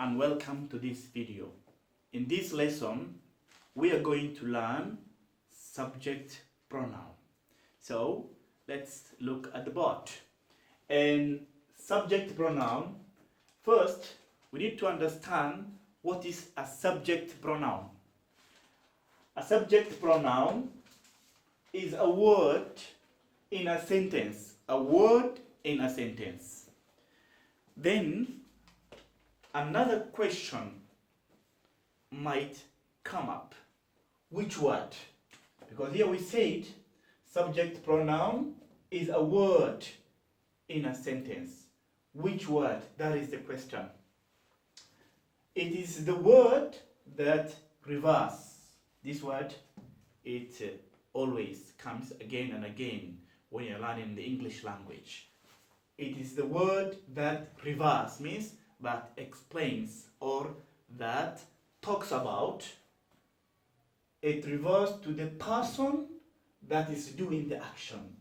and welcome to this video. In this lesson, we are going to learn subject pronoun. So let's look at the board. And subject pronoun, first we need to understand what is a subject pronoun. A subject pronoun is a word in a sentence. A word in a sentence. Then another question might come up. Which word? Because here we said subject pronoun is a word in a sentence. Which word? That is the question. It is the word that reverse. This word, it always comes again and again when you're learning the English language. It is the word that reverse, means that explains or that talks about. It refers to the person that is doing the action.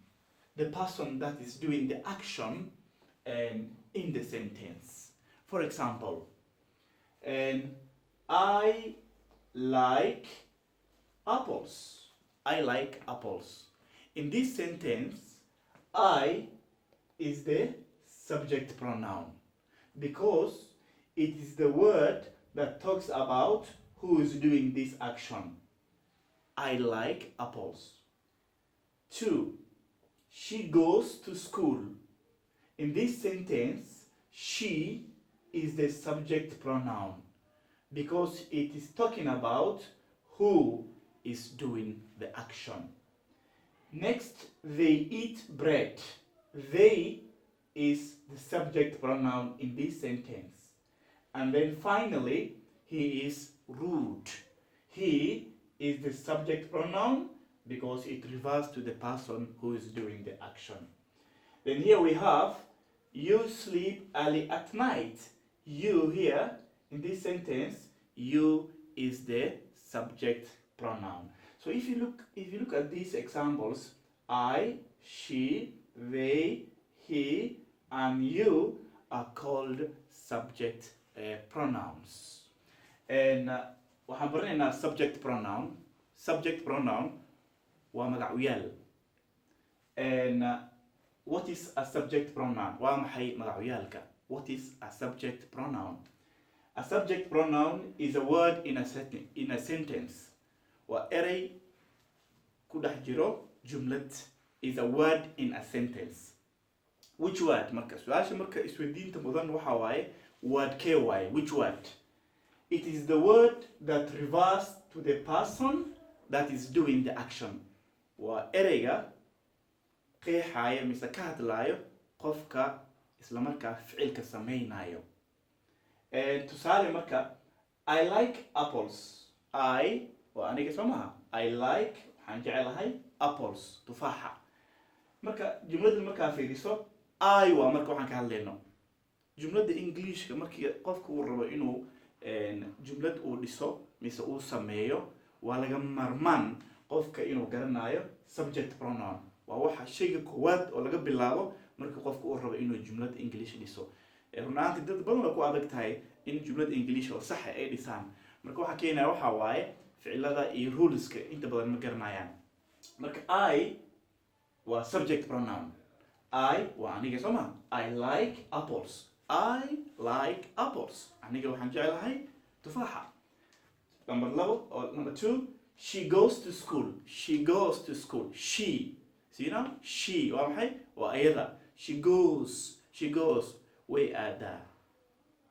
The person that is doing the action in the sentence. For example, I like apples. I like apples. In this sentence, I is the subject pronoun because it is the word that talks about who is doing this action. I like apples. 2. She goes to school. In this sentence, she is the subject pronoun because it is talking about who is doing the action. Next, they eat bread. They is the subject pronoun in this sentence. And then finally, he is rude. He is the subject pronoun because it refers to the person who is doing the action. Then here we have, you sleep early at night. You here, in this sentence, you is the subject pronoun. So if you look at these examples, I, she, they, he, and you are called subject pronouns. And waxaan baranaynaa subject pronoun. Subject pronoun waa magacyal. And what is a subject pronoun? Waa maxay magacyalka? What is a subject pronoun? A subject pronoun is a word in a sentence. Waa erey ku dhex jiro jumlad. Is a word in a sentence. Which word? Marka su'aasha marka isweydiinta mudan waxa waaye word kee waaye? Which word? It is the word that refers to the person that is doing the action. Waa ereyga qeexaya mise ka hadlayo qofka isla markaa ficilka samaynayo. Tusaale marka, I like apples. I waa aniga soo maha. I like waxaan jecelahay apples, tufaaxa. Marka jumlada markaa fiiriso, I waa marka waxaan ka hadlayno. Jumlada Englishka markii qofku uu rabo inuu jumlad uu dhiso mise uu sameeyo, waa laga marmaan qofka inuu garanayo subject pronoun. Waa waxa shayga koowaad oo laga bilaabo marka qofku uu rabo inuu jumlad English dhiso. Runaantii dad badan oo ku adag tahay in jumlad English oo sax ay dhisaan. Marka waxa keenaya waxa waaye ficilada iyo ruleska inta badan ma garanayaan. Marka I waa subject pronoun. I waa aniga soo ma. I like apples. I like apples. Aniga waxaan jecelahay tufaaxa. Number 2, she goes to school. She goes to school. She. See now? She. Waa maxay? Waa ayada. She goes. She goes. Way aadaa.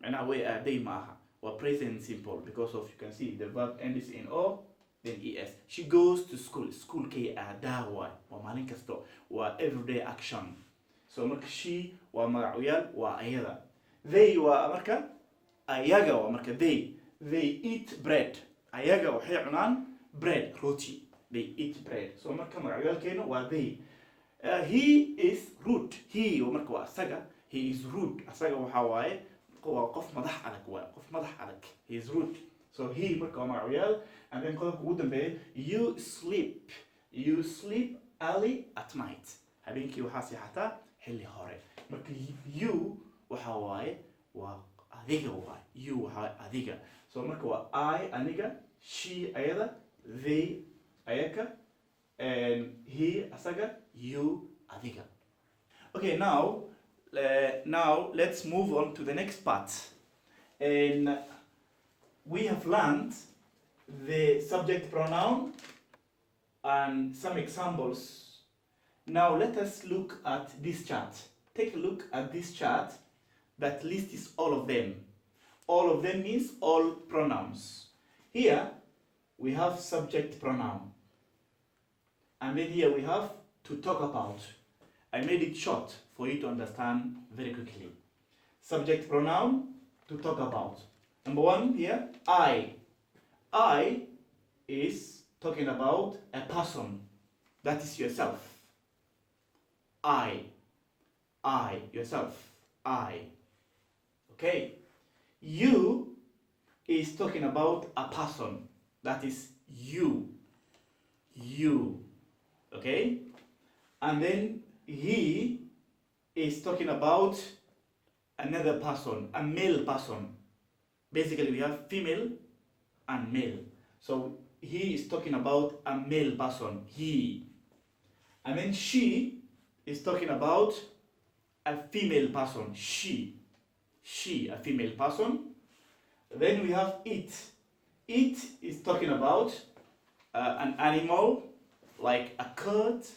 Macnaha way aaday maaha. Waa present simple because of, you can see the verb ends in O, then es. She goes to school. School kay aadaa waay. Waa maalin kasto. Waa everyday action. So marka she waa magacyal, waa ayada. They waa marka ayaga waa marka they eat bread. Ayaga waxay cunaan bread, roti. They eat bread. So marka magacyalkeena waa they. He is rude. He waa marka waa asaga. He is rude. Asaga waxa waaye waa qof madax adag waa. Qof madax adag. He is rude. So he marka waa magacyal. And then qodobka ugu dambeeya, you sleep. You sleep early at night. Habeenkii waxaa seexataa xilli hore. Marka you waxa waaye waa adiga waay. You waxa adiga. So marka waa I aniga, she ayada, they ayaka, and he asaga, you adiga. Okay, now let's move on to the next part. And we have learned the subject pronoun and some examples. Now let us look at this chart. Take a look at this chart that lists all of them. All of them means all pronouns. Here we have subject pronoun. And then here we have to talk about. I made it short for you to understand very quickly. Subject pronoun, to talk about. Number one here, I. I is talking about a person. That is yourself. I, yourself, I. Okay. You is talking about a person. That is you. Okay. And then he is talking about another person, a male person. Basically, we have female and male. So he is talking about a male person, he. And then she is talking about a female person, she, a female person. Then we have it. It is talking about an animal like a cat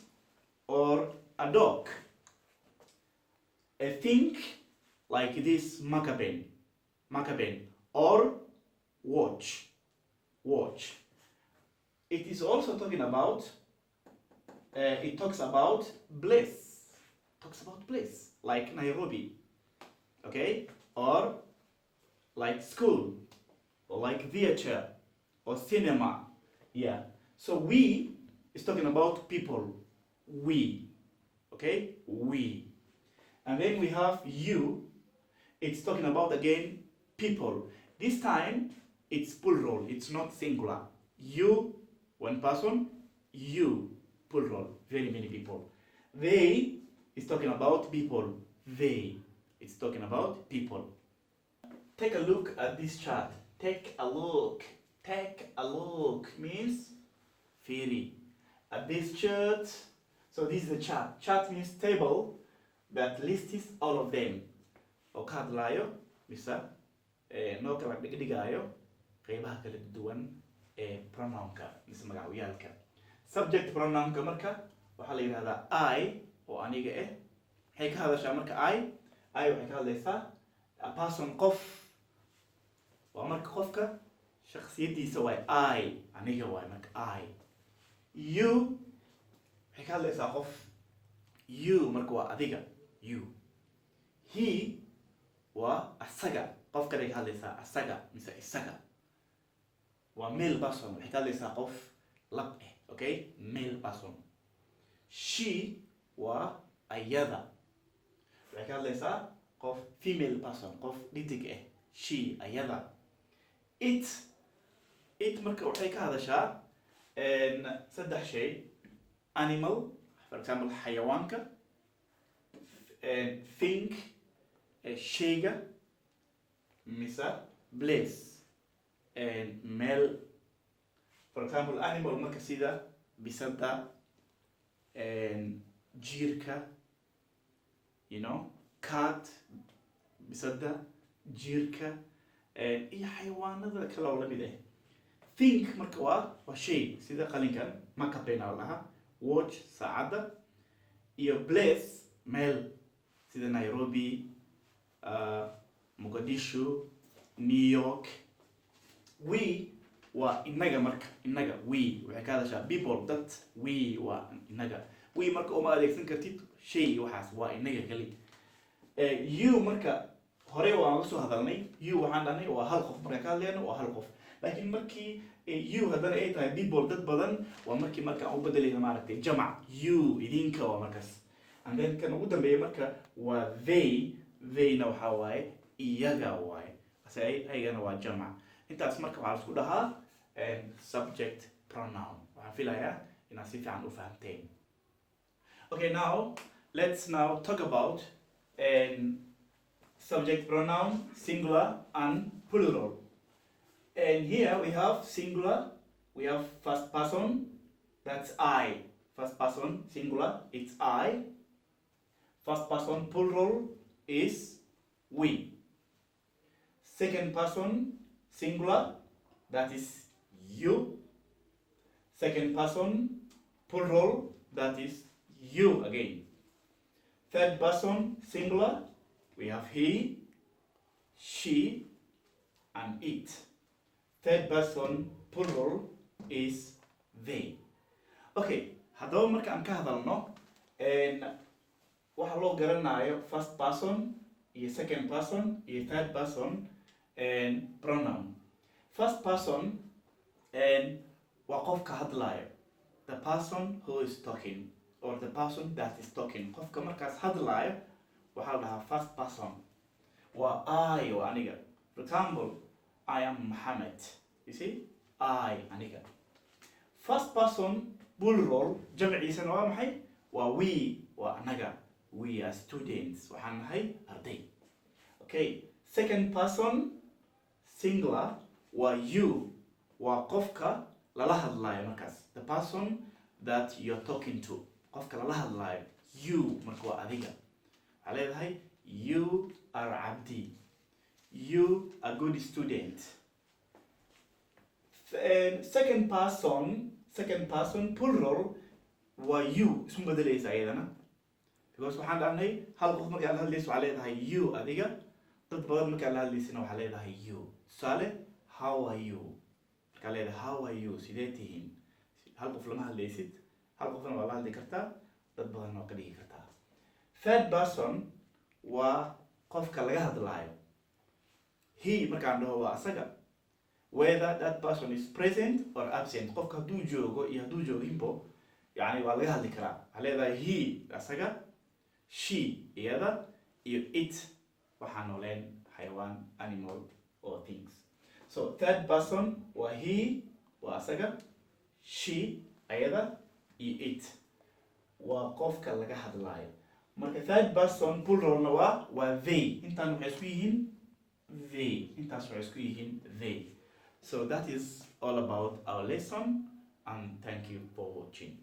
or a dog. A thing like this macabre, or watch. It is also talking about, it talks about place. Like Nairobi, okay? Or like school, or like theater, or cinema, yeah. So we is talking about people, we, okay? We. And then we have you, it's talking about again people. This time it's plural, it's not singular. You, one person, you, plural, very many people. They is talking about people, they, it's talking about people. Take a look at this chart. Take a look means theory. At this chart, so this is the chart. Chart means table that lists all of them. Oo ka hadlaayo mise noo kala dhigdhigaayo qeybaha kala duwan ee pronounka mise magacyaalka. Subject pronounka marka waxaa la yidhahdaa I oo aniga waxay ka hadashaa marka I waxay ka hadlaysaa a person, qof. Waa marka qofka shakhsiyadiisa waay I, aniga waay marka I. You waxay ka hadlaysaa qof. You marka waa adiga, you. He waa asaga, qof kale ka hadlaysaa asaga mise isaga. Waa male person, waxay ka hadlaysaa qof lab okay? Male person. She waa ayada, waxay ka hadlaysaa qof female person, qof dhidig she, ayada. It marka waxay ka hadashaa saddex shay. Animal, for example xayawaanka, thing, shayga, mise place, male. For example animal marka sida bisada, jiirka, you know, cat, bisada, jiirka, iyo xayawaanada kale oo lamid Think marka waa shay sida qalinkan macabre la dhahaa. Watch saacada, iyo place meel sida Nairobi, Mogadishu, New York. We waa inaga marka, inaga we waxay ka hadashaa people, dad. We waa inaga. We marka uma adeegsan kartid shay waxaas, waa inaga kali. You marka hore waan soo hadalnay, you waxaan dhahnay waa hal qof, marka ka hadlayno waa hal qof. Laakiin markii you haddana ay tahay people, dad badan, waa markii marka aan u bedelayna maaragtay jamac. You idinka waa markaas. And then kan ugu dambeeya marka waa they. Theyna waxaa waaye iyaga waaye, ase ayagana waa jamac. Intaas marka waxaa isku dhahaa subject pronoun. Waxaan filayaa inaad si fiican u fahamteen. Okay, now let's talk about subject pronoun, singular and plural. And here we have singular, we have first person, that's I. First person, singular, it's I. First person, plural, is we. Second person, singular, that is you. Second person, plural, that is you again. Third person, singular, we have he, she, and it. Third person, plural, is they. Okay, haddaba marka aan ka hadalno waxaa loo garanayo first person iyo second person iyo third person pronoun. First person waa qofka hadlayo, the person who is talking or the person that is talking. Qofka markaas hadlayo waxaa la dhahaa first person. Waa I oo aniga. For example, I am Muhammad. You see? I aniga. First person plural jamciisana waa maxay? Waa we, waa anaga. We are students. Waxaan nahay arday. Okay. Second person singular waa you. Waa qofka lala hadlayo markaas. The person that you're talking to. Qofka lala hadlayo. You marka waa adiga. Waxaa leedahay you are Abdi. You are good student. Second person plural waa you. Isma bedelaysa ayadana. Because waxaan dhahnay hal qof marka la hadlayso waxaa leedahay you adiga. Dad badan marka la hadlaysina waxaa leedahay you. Tusaale, how are you? Marka leedahay how are you? Sidee tihiin? Hal qof lama hadlaysid. Hal qofna waa la hadli kartaa. Dad badan waa ka dhigi kartaa. Third person waa qofka laga hadlayo. He markaan dhaho waa asaga. Whether that person is present or absent. Qofka hadduu joogo iyo hadduu jooginbo yani waa laga hadli karaa. Waxaa leedahay he asaga, she iyada, iyo it waxaa nooleen xayawaan, animal or things. So third person waa he, waa asaga, she iyada, iyo it. Waa qofka laga hadlayo. Marka third person pluralna waa they. Intaan waxay isku yihiin they. Intaas waxay isku yihiin they. So that is all about our lesson, and thank you for watching.